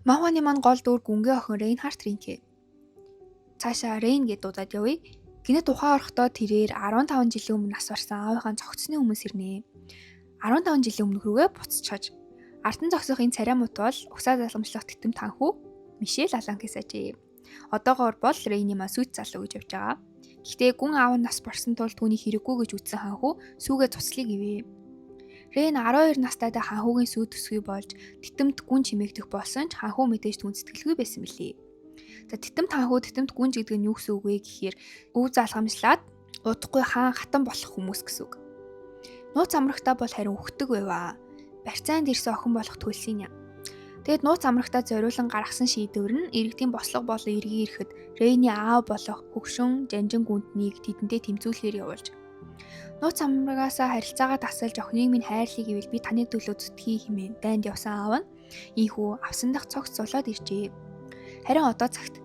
Манхваны маань гол дүр гүнгээ охин Рейнхард Ринке. Цаашаа Рейн гэд дуудаад явъя. Гинэ тухайн орохдоо тэрээр 15 жилийн өмнө нас барсан аавынхаа цогцсны өмнөөс ирнэ. 15 жилийн өмнөх рүүгээ буцчихаж. Артан зогсох энэ царай мут бол угсаа залгамжлах титэм танхүү Мишель Аланкис ажээ. Одоогоор бол Рейний маа сүйт залуу гэж явж байгаа. Гэхдээ гүн аав нь нас барсан тул түүний хэрэггүй гэж үзсэн ханхүү сүүгээ цуцлыг ивэ. Рейн 12 настайдаа ханхүүгийн сүү төсгүй болж титэмд гүн чимээгдэх болсон ч ханхүү мэдээж түн сэтгэлгүй байсан мөлий. За титэмд ханхүү титэмд гүн гэдэг нь юу гэсэн үг вэ гэхээр өв залгамжлаад удахгүй хаан хатан болох хүмүүс гэсэн үг. Нууц амрагтаа бол харин өгтөг байваа. Барьцаанд ирсэн охин болох төлсийн юм. Тэгэд нууц амрагтаа зориулан гаргасан шийдвэр нь иргэдийн бослого болон иргэн ирэхэд Рейний аав болох хөгшин жанжин гүнднийг тэдэндээ тэмцүүлэхээр явуулж. Нууц амрагаасаа харилцаагаа тасалж охиныг минь хайрлыг ивэл би таныг төлөө зүтгэе хэмээн дайнд явсан аав нь ийхүү авсан дах цогц зулаад иржээ. Харин одоо цагт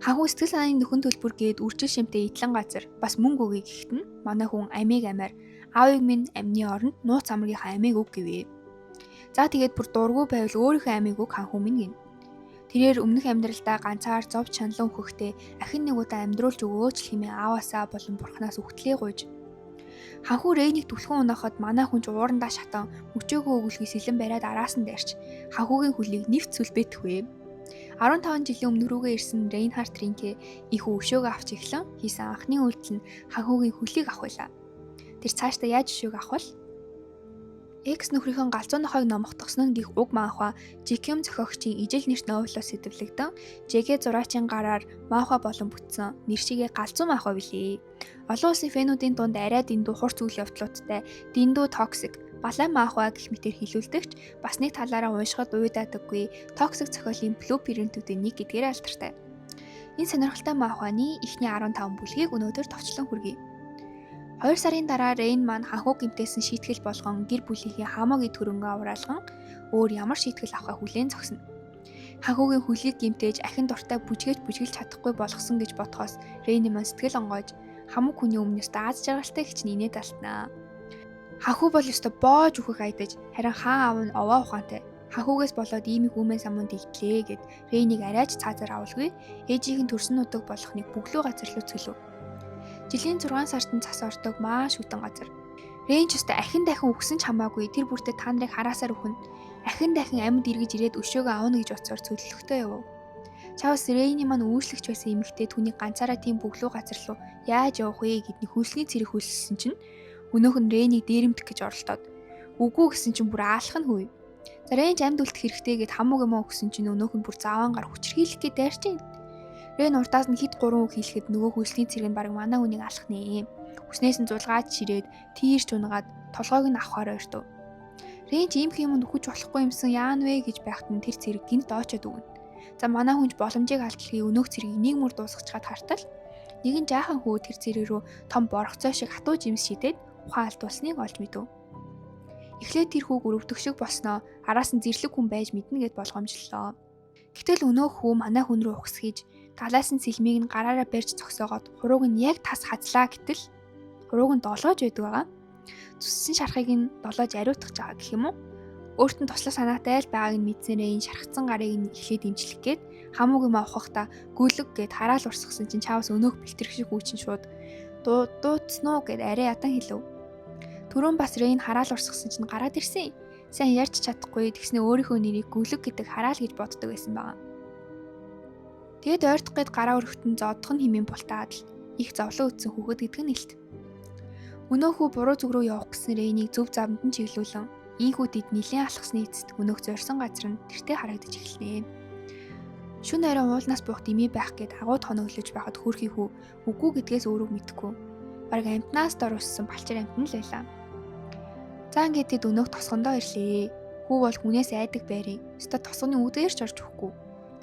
ханхүү сэтгэл санааны нөхөн төлбөр гээд үржил шимтэй идлэн газар бас мөнгө өгье гэхэд нь манай хүн амийг амиар аавыг минь амны оронд нууц амрагийнхаа амийг өг гэвэ. За тэгээд бүр дургүй байвал өөрийнхөө амийг өг ханхүү минь гин. Тэрээр өмнөх амьдралдаа ганцаар зовж шаналан хөхтэй ахин нэг удаа амьдруулж өгөөч хэмээн ааваасаа болон бурхнаас үхтлээ гуйж. Ханхүү Рейнийг түлхэн унаахад манай хүн ч уурандаа шатан мөчөөгөө өгүүлхий сэлэн бариад араас нь дайрч ханхүүгийн хөлийг нэвт сүлбэтхвэ. 15 жилийн өмнө рүүгээ ирсэн Рейнхард Ринке ихүү өшөөгөө авч эхлэн хийсэн анхны үйлдэл нь ханхүүгийн хөлийг авах байлаа. Тэр цаашдаа яаж өшөөг авах вэ? Экс нөхрийнхөө галзуу нохойг номхотгосон нь гих уг маахва Жикем зохиогчийн ижил нэрт новелоос сэдвлэгдэн Жэгэ зураачийн гараар маахва болон бүтсэн нэр шигээ галзуу маахва билээ. Олон улсын фэнүүдийн дунд арай дэндүү хурц үйл явдлуудтай дэндүү токсик балай маахва гэх мэтээр хэлүүлдэгч бас нэг талаараа уншихад уйдаадаггүй токсик зохиолын блупринтүүдийн нэг гэдгээр алдартай. Энэ сонирхолтой маахваны эхний 15 бүлгийг өнөөдөр товчлон хүргэе. 2 сарын дараа Рейн маань ханхүү гэмтээсэн шийтгэл болгон гэр бүлийнхээ хамаагийн төрөнгөө авраалган өөр ямар шийтгэл авахаа хүлээн зогсоно. Ханхүүгийн хөлийг гэмтээж ахин дуртай бүжгэлж чадахгүй болгосон гэж бодхоос Рейн маань сэтгэл онгойж хамаг хүний өмнөөс дааз жаргалтай хичнээн инээд алтнаа. Ханхүү бол ёстой боож үхэх айдаж харин хаан аав нь овоо ухаантай. Ханхүүгээс болоод ийм их үмэн самунд игтлээ гэд Рейнийг арайч цаазаар авалгүй ээжийн төрсөн нутаг болох нэг бүглүү газар руу цөлөв. Жилийн 6 сартанд цас ордог маш хүтэн газар. Рейн ч өстой ахин дахин үхсэн ч хамаагүй тэр бүртээ та нарыг хараасаар өхөн. Ахин дахин амьд эргэж ирээд өшөөгөө авна гэж утсаар цөллөхтэй яв. Чавс Рейний маань үүслэгч байсан эмэгтэй түүний ганцаараа тийм бүглүү газар руу яаж явах вэ гэдний хөлсний цэрэг хөлссөн чинь өнөөх нь Рейнийг дээрэмдэх гэж оролдоод үгүй гэсэн чинь бүр аалах нь хөөе. За Рейн амьд үлдэх хэрэгтэй гэд хамаг юм өгсөн чинь өнөөх нь бүр заваангаар хүчрхийлэх гээд дайрч байна. Рейн уртаас нь хит 3 үг хийлэхэд нөгөө хөлсний цэрэг нь баг манай хүнийг алах нэ. Хүснээс нь зулгаад ширээд тийрч унгаад толгойг нь авахаар ойртов. Рейн ч ийм юмд үхэж болохгүй юмсан яан вэ гэж байхад нь тэр цэрэг гинт доочод өгнө. За манай хүнч боломжийг алдчихыг өнөөх цэргийг нэг мөр дуусгачгаад хартал нэгэн жаахан хүү тэр цэрэг рүү том боргоцоо шиг хатуу жимс шидэд ухаан алдуулсныг олж мэдв. Эхлээд тэр хүүг өрөвдөх шиг болсноо араас нь зэрлэг хүн байж мэднэ гэд болгоомжллоо. Гэтэл өнөөх хүү манай хүн рүү ухсгийж талаас нь сэлмийг нь гараараа барьж зогсоогоод хурууг нь яг тас хазлаа гэтэл хурууг нь долоож байдаг байгаа. Зүссэн шархыг нь долоож ариутгах байгаа гэх юм уу? Өөрт нь туслах санаатай л байгааг нь мэдсэнээ энэ шархацсан гарыг нь эхлээд дэмжлэх гээд хамууг юм авахта гүлэг гээд хараал урсгасан чинь чаавс өнөөх бэлтгэх шиг үүчин шууд дуудсан уу гэд арай ядан хэлв. Түрүүн бас Рейн хараал урсгасан чинь гараад ирсэн. Сайн ярьж чадахгүй тэгснэ өөрийнхөө нэрийг гүлэг гэдэг хараал гэж боддог байсан байгаа. Тэгэд ойртох гээд гараа өргөтөн зодох нь хэмээн бултаад л их зовлон үтсэн хүүхэд гэдэг нь илт. Өнөөхөө буруу зүг рүү явах гэсэн Рейнийг зөв завнд нь чиглүүлэн ийхүү тэд нилийн алхсны эцэст өнөөх зорьсон газар нь тэртээ харагдаж эхэлнэ. Шүн арай уулнаас буух дэмий байх гээд агууд хоноглож байхад хөөрхий хүү үгүй гэдгээс өөрөө мэдэхгүй. Бараг амтнаас дор уссан балчир амтан л байлаа. За ингээд тэд өнөөх тосгондоо ирлээ. Хүү бол хүнээс айдаг байрыг. Өстө тосгоны үдээр ч орж өгөхгүй.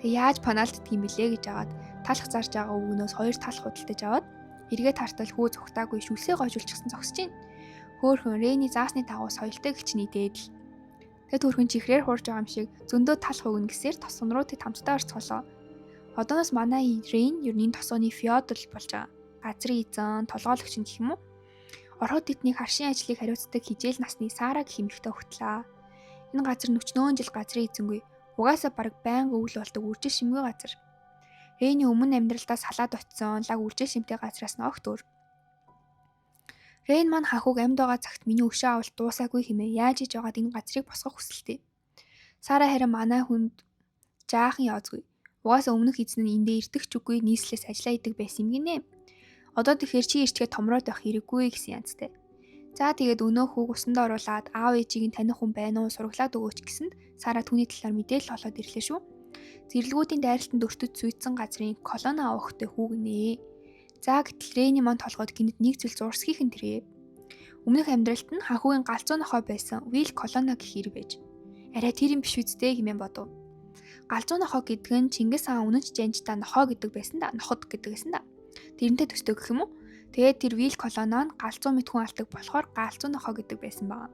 Яаж панаалддаг юм бэлээ гэж аваад талах зарж байгаа өвгнөөс 2 талах худалдаж аваад эргээд хартал хүү зүхтаагүй шүлсээ гойжуулчихсан зогсож байна. Хөөхөн Рейний заасны дагуу соёлтой гэлч нийдээд л. Тэд хөрхөн чихрээр хурж байгаа юм шиг зөндөө талах өгнө гэсээр тосон руу тэд хамтдаа орцголоо. Одооноос манай Рейн ерний тосооны феодал болж байгаа. Газрын эзэн, толгойлогч гэх юм уу? Орхот тэдний харшийн ажлыг хариуцдаг хижээл насны Сара гэх эмэгтэй өгтлээ. Энэ газар 40 жил газрын эзэнгүй Угаасаа бараг байнга өвөл болдог үржил шимгүй газар. Рейний өмнө амьдралдаа салаад очсон лаг үржил шимтэй газраас нь огт өөр. Рейн маань ханхуг амьд байгаа цагт миний өшөө авалт дуусаагүй хэмээн яаж иж байгаад энэ газрыг босгох хүсэлтэй. Сара харин манай хүнд жаахан яозгүй. Угаасаа өмнөх эзэн нь эндээ ирдэг ч үгүй нийслэлээс ажиллаа идэг байсан юм гинэ. Одоо тэгэхээр чи ирчгээ томроод байх хэрэггүй гэсэн янзтай. За тэгээд өнөө хүүг усанд оруулаад аав ээжийг нь таних хүн байна уу сураглаад өгөөч гэсэнд Сара түүний талаар мэдээлэл олоод ирлээ шүү. Зэрлэгүүдийн дайралтанд өртөж зүйдсэн газрын колони авахтай хүүг нэ. За гэтэл Рейни маань толгойд гинэд нэг зүйл зурсхийхэн тэрээ. Өмнөх амьдралд нь ханхугийн галзуу нохой байсан Вил колоно гэх хэрэг байж. Арай тэр юм биш үсттэй хэмээн бодов. Галзуу нохой гэдэг нь Чингис хаан үнэнч жанжтаа нохой гэдэг байсан да. Ноход гэдэг байсан да. Тэрнтэй төстэй гэх юм уу? Тэгээд тэр Вил колоно нь галзуу мэт хүн алдаг болохоор галзуу нохой гэдэг байсан байгаа.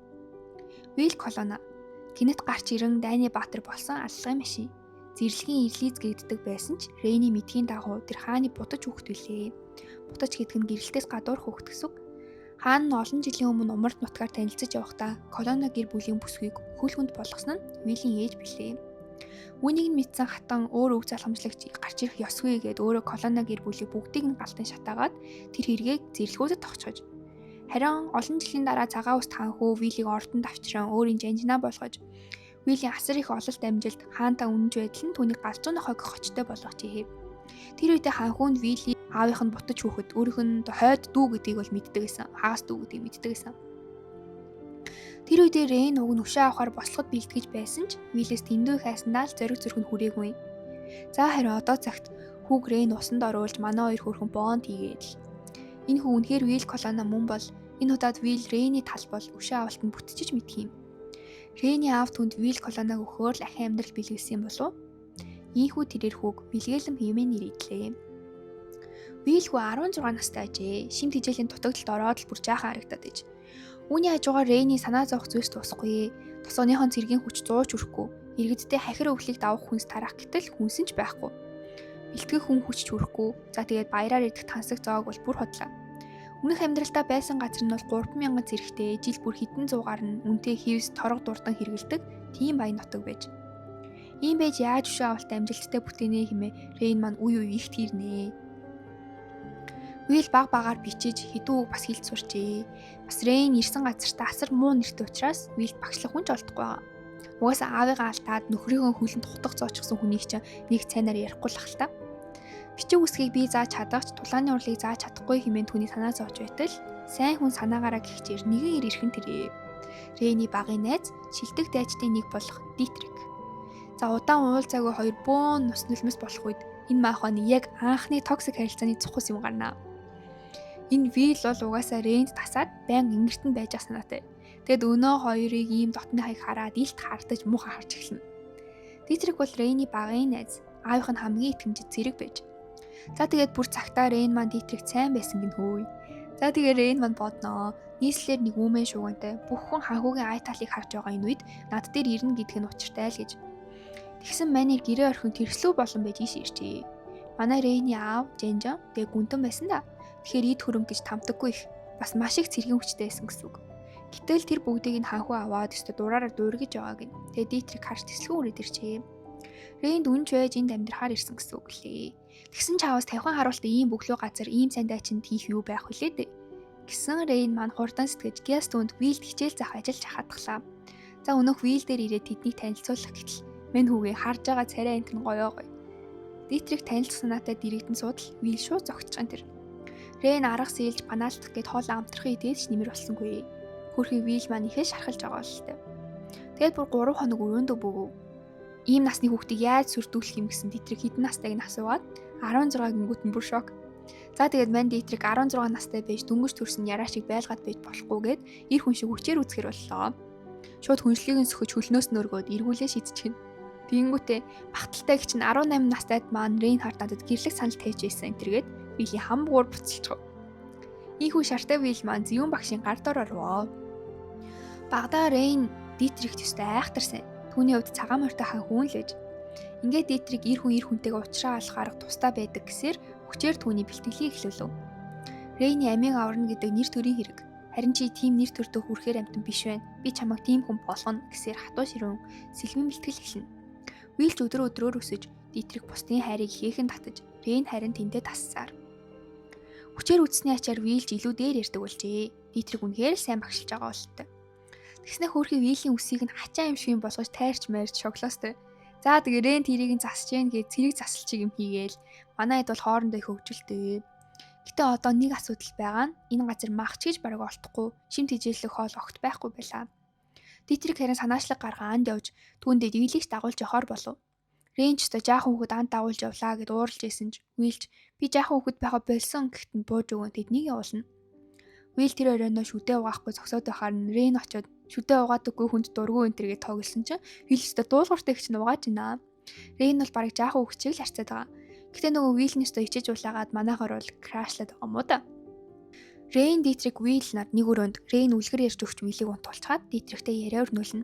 Вил колоно гинэт гарч ирэн дайны баатар болсон аллагын машин. Зэрлэгийн ирлиз гэгддэг байсан ч Рейни мэдхийн дагуу тэр хааны будаж хүүхэд билээ. Будаж гэдэг нь гэрэлтээс гадуур хүүхэд гэсэн. Хаан нь олон жилийн өмнө умард нутгаар танилцаж явахдаа колоно гэр бүлийн бүсгүйг хөлгөнд болгосон нь Вилийн ээж билээ. Үүнийг нь мэдсэн хатан өөр өв залхамжлагч гарч ирэх ёсгүй гэд өөрөө колоно гэр бүлийг бүгдийг нь галтан шатаагаад тэр хэрэгийг зэрлэгүүдэд тогтчож. Харин олон жилийн дараа цагаан уст ханхүү Вилийг ордонд авчран өөрийн жанжинаа болгож Вилийн асар их ололт амжилт хаантаа үнэнж байдал нь түүний галзуу нохойг хочтой болгочихъя. Тэр үедээ ханхүүнд Вилли аавынх нь бутаж хүүхэд өөрийнх нь хойд дүү гэдгийг бол мэддэг гэсэн. Хагас дүү гэдгийг мэддэг гэсэн. Тэр үедээ Рейн уг нь өшөө авахар бослоход бэлтгэж байсан ч Виллээс тэндүү хайсандаа л зориг зүрх нь хүрээгүй. За харин одоо цагт хүүг Рейн усанд оруулж манай хоёр хөрхөн бонд хийгээд л. Энэ хүү үнэхээр Вил колоно мөн бол энэ удаад Вил Рейний тал бол өшөө авалтанд бүтчихэж мэдх юм. Рейний аав түнд Вил колоног өгөхөөр л ахин амьдрал бэлгэлсэн юм болов? Ийхүү тэрээр хүүг бэлгээлэм хэмээн нэрийдлээ. Вил хүү 16 настай ажээ. Шин тэжээлийн дутагдалд ороод л бүр жаахан харагдаад иж. Үүний хажуугаар Рейний санаа зовх зүйлс тусахгүй. Тосгоныхон цэргийн хүч зууж өрөхгүй. Иргэдтэй хахир өвлийг давах хүнс тарах гэтэл хүнсэн ч байхгүй. Бэлтгэх хүн хүч ч өрөхгүй. За тэгээд баяраар идэх тансаг зоог бол бүр хотлоо. Өмнөх амьдралдаа байсан газар нь бол 3,000 зэрэгтэй жил бүр хэдэн зуугаар нь үнэтэй хевс торог дурдан хэрэгэлдэг тийм баян нутаг байж. Ийм байж яаж өшөө авалт амжилттай бүтээнэ хэмээн Рейн маань үе үе ихт ирнэ. Вил баг багаар бичиж хэдүү бас хэлж сурчээ. Бас Рейн ирсэн газартаа асар муу нэртэй учраас Вил багшлах хүн ч олдохгүй байгаа. Угаасаа аавыгаа алдаад нөхрийнхөө хөлөнд хутгах зоочсон хүнийг чинь нэг цайнаар ярихгүй л ахalta. Бичиг үсгийг би зааж чадагч тулааны урлыг зааж чадахгүй хэмээн түүний санаа зовж байтал сайн хүн санаагаараа гихчээр нэгэн ир ирхэн тэрээ. Рейний багын найз шилдэг дайчдын нэг болох Дитрик. За удаан уулзаагүй хоёр бөөн нус нулимс болох үед энэ мааханы яг анхны токсик харилцааны цухас юм гарнаа. Энэ Вил бол угаасаа Рейнд тасаад байн ингэртэн байж ах санаатай. Тэгэд өнөө хоёрыг ийм дотны хаяг хараад илт хардаж муухай харж эхэлнэ. Дитрик бол Рейний багын найз, аавынх нь хамгийн итгэмжит зэрэг байж. За тэгээд бүр цагтаа Рейн маань Дитрик сайн байсан гин хөөе. За тэгээд Рейн маань бодноо. Нийслэлээр нэг үмэн шугантай бүх хүн ханхуугийн ай талыг харж байгаа энэ үед над дээр ирнэ гэдг нь учиртай л гэж. Тэгсэн манер гэрээ орхин тэрслүү болон байж ийш ирчээ. Манай Рейний аав Жанжан тэг гүнтэн байсан да. Тэгэхээр ид хөрөм гэж тамдаггүй их. Бас маш их цэргийн хүчтэй байсан гэсэн үг. Гэтэл тэр бүгдийг нь ханхуу аваад өстө дураараа дуургиж байгааг нь. Тэгээ Дитрик харж тэслэн үрээд ирчээ. Рейнд үнж байж энд амьдрахаар ирсэн гэсэн үг лээ. Тэгсэн чаваас тавхан харуултаа ийм бөглөө газар ийм сайн дайчинд хийх юу байх вүлээ дээ. Гэсэн Рейн маань хурдан сэтгэж Гястунд Вилд хичээл заах ажиллаж хатглаа. За өнөөх Вил дээр ирээд тэднийг танилцуулах гэтэл мань хүүгээ харж байгаа царай энт нь гоёо. Дитрик танилцах санаатай дэрэгдэн суудал Вил шууд зогтчихсан тэр. Рейн арга сэлж панаалтах гээд хоол амтрахын идээд ч нэмэр болсонгүй. Хөрхий Вил маань ихэ шархалж байгаа л тээ. Тэгээд бүр 3 хоног өрөөндөө бөгөв. Ийм насны хүүхдийг яаж сүрдүүлэх юм гэсэн Дитрик хэдэн настайг нь асуугаад 16 гингүүт нь бүр шок. За тэгээд мань Дитрик 16 настай байж дөнгөж төрсөн яраа шиг байлгаад байж болохгүйгээд ир хүн шиг хүчээр үзэхэр боллоо. Шууд хүншлийг нь сөхөж хөлнөөс нөргөөд эргүүлээ шийдчихэв. Тэнгүүтээ багталтай гिच нь 18 настайд маань Рейнхард надад гэрлэх санал тавьж ийсэн энтергээд Вилийн хамбуур буцалчихв. Ийхүү шартай Вил маань зүүн багшийн гар дор орвоо. Багада Рейн Дитрик төстэй айхтарсан. Түүний хувьд цагаан морьтой хан хүн л байж. Ингээд Дитрик ир хүнтэйгээ уулзраа алах арга тустай байдаг гэсээр хүчээр түүний бэлтгэлийг эхлүүлв. Рейний амийг аварна гэдэг нэр төрийн хэрэг. Харин чи тийм нэр төртөө хүрэхээр амтан биш байна. Би чамайг тийм хүн болгоно гэсээр хатуу ширүүн сэлмэн бэлтгэл эхэлнэ. Вилч өдрөөр өсөж Дитрих бусдын хайрыг ихээхэн татаж, Рейн харин тэндээ тассаар. Хүчээр үтсний ачаар Вилч илүү дээр ярьдаг болжээ. Дитрих үнэхээр сайн багшилж байгаа болтой. Тэгснэ хөөрхий Вилийн үсийг нь хачаа юм шиг болгож тайрч марьж шоглоостой. За тэгээ Рейн тэрийг нь засаж гэн гэж цэрэг засалчиг юм хийгээл. Манай хэд бол хоорондоо их хөвгөлтэй. Гэтэ одоо нэг асуудал байгаа нь энэ газар махч гэж бараг олдохгүй, шим тэжээлэх хоол огт байхгүй байлаа. Дитрих харин санаачлаг гаргаа анд явж түүндээ Вилийг дагуулж явахаар болов. Рейн ч өстө жаахан хүүхэд анд дагуулж явлаа гэд ууралж исэн ч Вилч би жаахан хүүхэд байха болсон гэхтэн бууж өгөн тэднийг явуулна. Вил тэр оройноо шүдээ угаахгүй зогсоод байхаар нь Рейн очиод шүдээ угаадаггүй хүнд дургүй энтергээ тоглосон чинь Вил өстө дуулууртай гэж угааж байна. Рейн бол бараг жаахан хүүхэд шиг л харцаад байгаа. Гэтэ нөгөө Вилний өстө ичиж улаагаад манайхаар бол крашлаад байгаа юм уу да. Рейн Дитрих Вил нар нэг өрөөнд Рейн үлгэр ярьж өгч Вилийг унтуулчаад Дитрихтэй яриа өрнүүлнэ.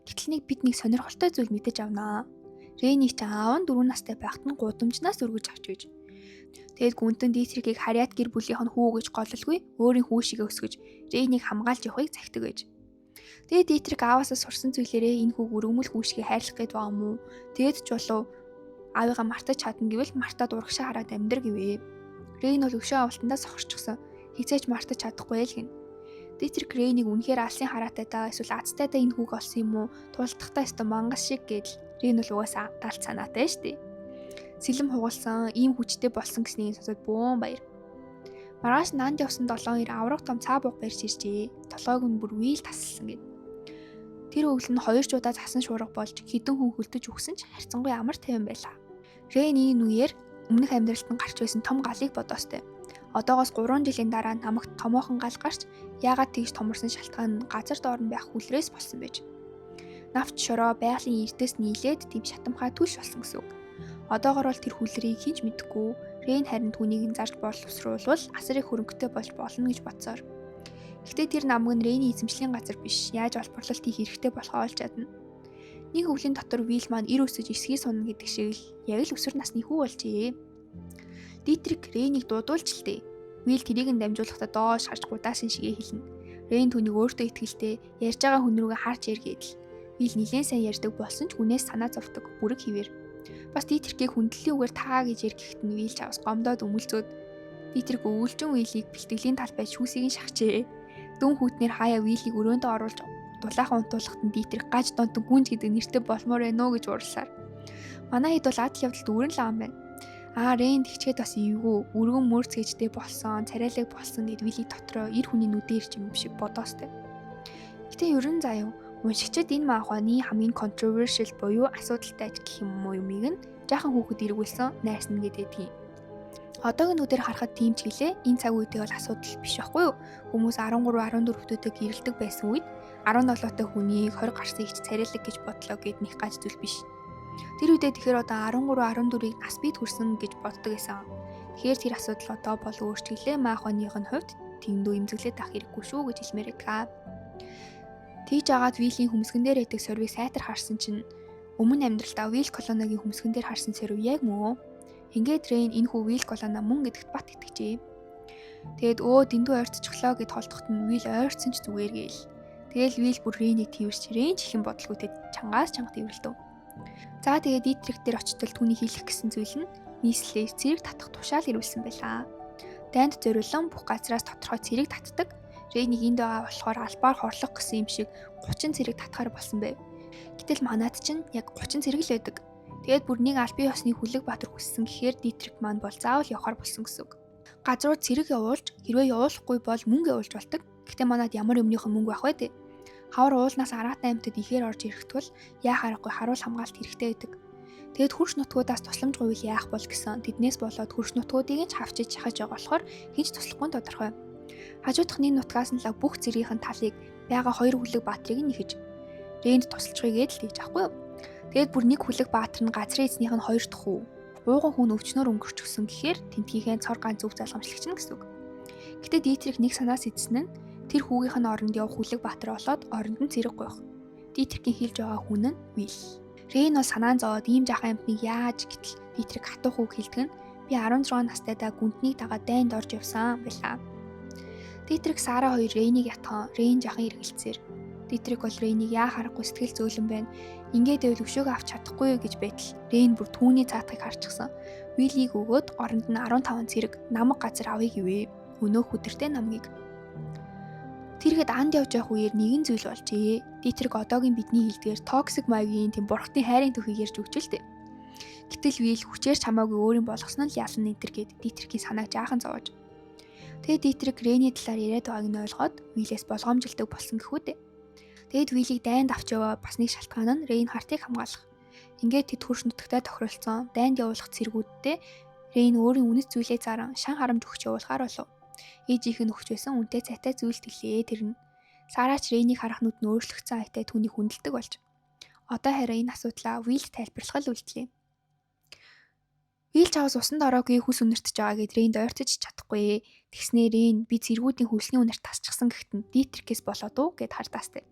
Гэтэл бид нэг сонирхолтой зүйл мэдэж авнаа. Рейнийг ч аав нь 4 настай байхад нь гудамжнаас өргөж авч гэж. Тэгэд гүнтэн Дитрихийг харьяат гэр бүлийнх нь хүү гэж голлолгүй өөрийн хүү шигээ өсгөж Рейнийг хамгаалж явахыг захидаг гэж. Тэгээд Дитрих ааваасаа сурсан зүйлээрээ энэ хүүг өргөмөл хүү шигээ хайрлах гээд байгаа юм уу? Тэгэд ч болов аавыгаа мартаж чадна гэвэл мартаад урагшаа хараад амьдр гэвэ. Рейн бол өшөө авалтандаа сохорчихсон. Хизээч мартаж чадахгүй л гин. Дитрих Рейнийг үнэхээр алсын хараатай даа эсвэл азтай даа энэ хүүг олсон юм уу? Тулдахтаа өстө мангас шиг гэдэл Рейн бол угаасаа галт санаатай штэ. Сэлэм хугалсан, ийм хүчтэй болсон гэснийг сонсоод бөөн баяр. Маргааш нанд явсан 7 ир аврах том цаа буг барьж иржээ. Толгойг нь бүр Вил таслсан гэд. Тэр өвөл нь 2 удаа цасан шуурга болж хідэн хүн хөлдөж өгсөн ч харьцангуй амар тайван байлаа. Рейн энэ үеэр өмнөх амьдралд нь гарч байсан том галыг бодоостой. Одоогоос 3 жилийн дараа намагт томоохон гал гарч яагаад тэгж томорсон шалтгаан нь газар доор нь байх хүлрээс болсон байж. Навч шороо байгалийн эрдээс нийлээд тийм шатамхай түлш болсон гэсэн үг. Одоогоор бол тэр хүлрийг хинч мэдэхгүй. Рейн харин түүнийг нь зарж боловсруулвал асрыг хөрөнгөтэй болж болно гэж бодсоор. Гэхдээ тэр намаг нь Рейний эзэмшлийн газар биш. Яаж олборлолт хийх хэрэгтэй болохоо олж чадна. Нэг өвлийн дотор Вил маань ир өсөж эсгий сунна гэдэг шиг л яг л өсвөр насны хүү болжээ. Дитрих Рейнийг дуудуулж л дээ. Вил тэрийг нь дамжуулахдаа доош харж гудаасан шигээ хэлнэ. Рейн түүнийг өөртөө итгэлтэй ярьж байгаа хүн рүүгээ харж эргээдэл. Вил нилээн сайн ярьдаг болсон ч хүнээс санаа зовдөг бүрэг хിവэр. Бас Дитрихийг хүндлэлийн үгээр таа гэж ярихт нь Вил чавс гомдоод өмөлцөөд Дитрих өвөлжин Вилийг бэлтгэлийн талбай шүүсийг нь шахжээ. Дүн хүүтнэр хаяа Вилийг өрөөндөө оруулж дулаахан унтуулахад нь Дитрих гаж донтон гүнж гэдэг нэртэй болмоор байна уу гэж уурсаар. Манай хэд бол адал явдалд үрэн л байгаа юм байна. Рейн тэгчгээд бас эвгүй өргөн мөрцгэжтэй болсон, царайлаг болсон гэд Вилийг дотроо эр хүний нүдээр ч юм шиг бодоостой. Гэтэ ерөн заяа уншигчид энэ манхваны хамгийн controversial буюу асуудалтай гэх юм уу юмыг нь жаахан хүүхэд эргүүлсэн найрсна гэдэгт. Одоогийн нүдээр харахад тийм ч гэлээ энэ цаг үедээ бол асуудал биш байхгүй юу? Хүмүүс 13 14 хүүтэйг гэрэлдэг байсан үед 17 той хүнийг 20 гарсан ихч царайлаг гэж бодлоо гэд нэг гаж зүйл биш. Тэр үедээ тэгэхээр одоо 13 14-ийг нас бий хүрсэн гэж боддог байсан. Тэгэхээр тэр асуудал одоо бол өөрчлөлөө мааханых нь хувьд тэндүү имзэглээд авах хэрэггүй шүү гэж хэлмээр байгаа. Тэгж агаад Вилийн хүмсгэн дээр байдаг сорвийг сайтар харсан чинь өмнө амьдралдаа Вил колоногийн хүмсгэн дээр харсан сорв яг мөө. Ингээд Рейн энэ хүү Вил колоно мөн гэдэгт бат итгэжээ. Тэгэд дэндүү ойрцчихлоо гэд холдоход нь Вил ойрцсон ч зүгээр гээл. Тэгэл Вил бүр Рейнийг тэрвэрч Рейн ч их юм бодлоготой чангаас чанга тэрвэрлдэв. За тэгээд Дитрих дээр очтол түүний хийх гэсэн зүйл нь нийслэлээр цэрэг татах тушаал ирүүлсэн байлаа. Дайнд зориулсан бүх газраас тодорхой цэрэг татдаг. Рейнийг энд байгаа болохоор албаар хорлох гэсэн юм шиг 30 цэрэг татахаар болсон байв. Гэтэл манад чинь яг 30 цэрэг л байдаг. Тэгээд бүр нэг албан ёсны хүлэг баатар хүссэн гэхээр Дитрих маань бол заавал явахаар болсон гэсэн үг. Газруу цэрэг явуулж хэрвээ явуулахгүй бол мөнгө явуулж болдог. Гэтэ манад ямар юмныхон мөнгө байх вэ дээ? Хавар уулнаас Араатай аймтад ихээр орж ирэх тул яах аргагүй харуул хамгаалт хэрэгтэй байдаг. Тэгэд хөрш нутгуудаас тусламж гуйвал яах бол гэсэн тэднээс болоод хөрш нутгуудыг нь хавчиж шахаж байгаа болохоор хинч туслахгүй тодорхой. Хажуудах нэг нутгаас нь л бүх цэргийн талыг байгаа 2 хүлэг баатрыг нь нэхэж Рейнд тусалчихъя гэдэл тэгж аахгүй юу. Тэгэд бүр нэг хүлэг баатар нь газрын эзнийх нь 2 дахь хүү. Гууган хүн өвчнөр өнгөрчихсөн гэхээр тентгийнхээ цор ганц зөв залгамжлагч нь гэсэн үг. Гэтэ Дитрих нэг санаас эзсэн нь тэр хүүгийнх нь оронд явах хүлэг баатар болоод оронд нь цэрэг гуйх. Дитрихийн хэлж байгаа хүн нь Вил. Рейн бол санаан зовоод ийм жаахан амтныг яаж гэтэл Дитрих хатуу хүүг хэлдэг нь би 16 настайдаа гүнтнийг дагаад дайнд орж явсан байлаа. Дитрих Сара хоёр Рейнийг ятхан Рейн жаахан эргэлцээр Дитрик бол Рейнийг яа харахгүй сэтгэл зөөлөн байна. Ингээд байвал өшөөгөө авч чадахгүй юу гэж байтал Рейн бүр түүний цаатахыг харчихсан. Виллийг өгөөд оронд нь 15 цэрэг намаг газар авъя гэвэ. Өнөөх өдөртэй намгийг. Тэрхэд анд явж явах үеэр нэгэн зүйл болжээ. Дитрик одоогийн бидний хэлдгээр токсик маягийн тийм бурхтын хайрын төхийг ярьж өгч л дээ. Гэтэл Вилл хүчээр чамаагүй өөрийн болгосон нь ялан нэтэр гэд Дитрикийн санааг жаахан зовоож. Тэгээд Дитрик Рейний талаар яриад байгааг нь ойлгоод Виллээс болгоомжилдог болсон гэхүү дээ. Тэгэд Виллийг дайнд авч яваа бас нэг шалтгаан нь Рейнхартыг хамгаалах. Ингээд тэд хөрш нутагтай тохиролцсон дайнд явуулах цэргүүдтэй Рейн өөрийн үнэт зүйлээ заран шан харамж өгч явуулахаар болов. Ээжийнх нь өгч байсан үнтэй цайтай зүйлс гэлээ тэр нь. Сараач Рейнийг харах нүд нь өөрчлөгдсөн айтай түүнийг хүндэлдэг болж. Одоо харин энэ асуудлаа Виллд тайлбарлах л үлдлээ. Вилл чавс усанд ороогүй хүс үнэртэж байгаа гэд Рейнд ойртож чадахгүй. Тэгснээр Рейн би цэргүүдийн хөлсний үнэрт тасчихсан гэхтэн Дитрикээс болоод уу гэд хардаастай.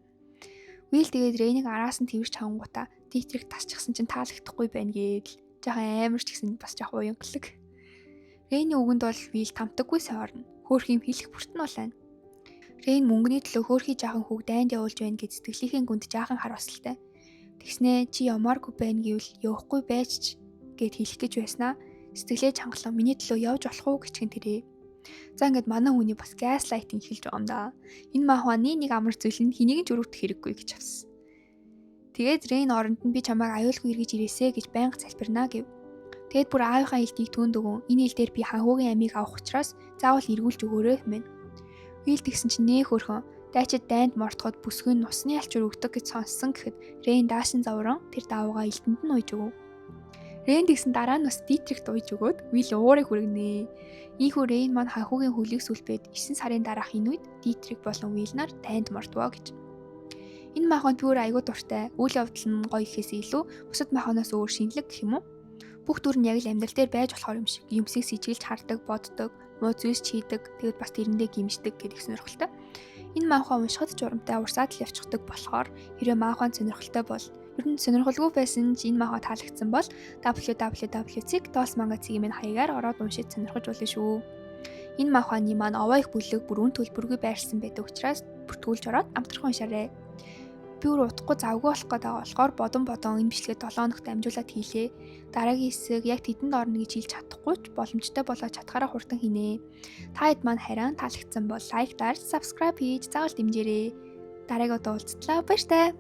Вилл тэгээд Рейнийг араас нь твэрч хавангуудаа Дитрик тасчихсан чинь таалагдахгүй байна гэдэл жаахан амарч гисэн бас жаахан уянгалаг. Рейний үгэнд бол Вилл тамтаггүй сайн орно. Хөөх юм хэлэх бүртэн болоо. Рейн мөнгөний төлөө хөөхий жаахан хүүг дайнд явуулж байна гэж сэтгэлийнхээ гүнд жаахан харуулсалтай. Тэгснээ чи ямааргүй байна гэвэл явахгүй байж гэд хэлэх гэж байснаа сэтгэлээ чангалан миний төлөө явж болох уу гэчгэн тэрээ. За ингээд манай хүний бас газлайтинг хэлж байгаа юм да. Энэ махваны нэг амар зүйл нь хэнийг ч өрөвдөх хэрэггүй гэж авсан. Тэгээд Рейн оронд нь би чамайг аюулгүй эргэж ирээсэ гэж байнга залбирнаа гэв. Тэгэд бүр аавынхаа элдийг түүнд өгөн энэ ил дээр би ханхуугийн амийг авах учраас заавал эргүүлж өгөөрэй хэмээн. Вилл тэгсэн чинь нээх өрхөн дайчид дайнд мортоход бүсгүй нь усны алчуур өгдөг гэж сонссон гэхэд Рейн даашин завран тэр даавуугаа элдэнд нь ууж өгөв. Рейн тэгсэн дараа нь бас Дитрикт ууж өгөөд Вилл уурыг хүргэнэ. Ийхүү Рейн маань ханхуугийн хөлийг сүлбээд 9 сарын дараах энэ үед Дитрик болон Вилл нар дайнд мортвоо гэж. Энэ махан түр айгуу дуртай. Үйл явдал нь гоё гэхээс илүү бусад маханаас өөр шинэлэг гэх юм уу? Бүх түр нь яг л амьдрал дээр байж болохоор юм шиг. Юмсыг сэжиглж хардаг, боддог, муу зүйлс чийдэг, тэгэд бас тэрэндээ гимждэг гэдэг сонирхолтой. Энэ махан уншихад журамтай урсаад л явчихдаг болохоор хэрвээ махан сонирхолтой бол ер нь сонирхолгүй байсан ч энэ маха таалагдсан бол www.dolsmanga.cg-ийн хаягаар ороод уншиж сонирхож болно шүү. Энэ маханы маань овоо их бүлэг бүрэн төлбөргүй байрсан байдаг учраас бүртгүүлж ороод амтрах уншаарай. Би өөр утгагүй завгүй болох гэдэг болохоор бодон энэ бичлэгээ 7 хоногт амжуулаад хийлээ. Дараагийн хэсэг яг тэдэнд орно гэж хэлж чадахгүй ч боломжтой болоод чадхаараа хурдан хийнэ. Та хэд маань харин таалагдсан бол лайк дарж, subscribe хийж заавал дэмжээрэй. Дараагийн удаа уулзтлаа баяртай.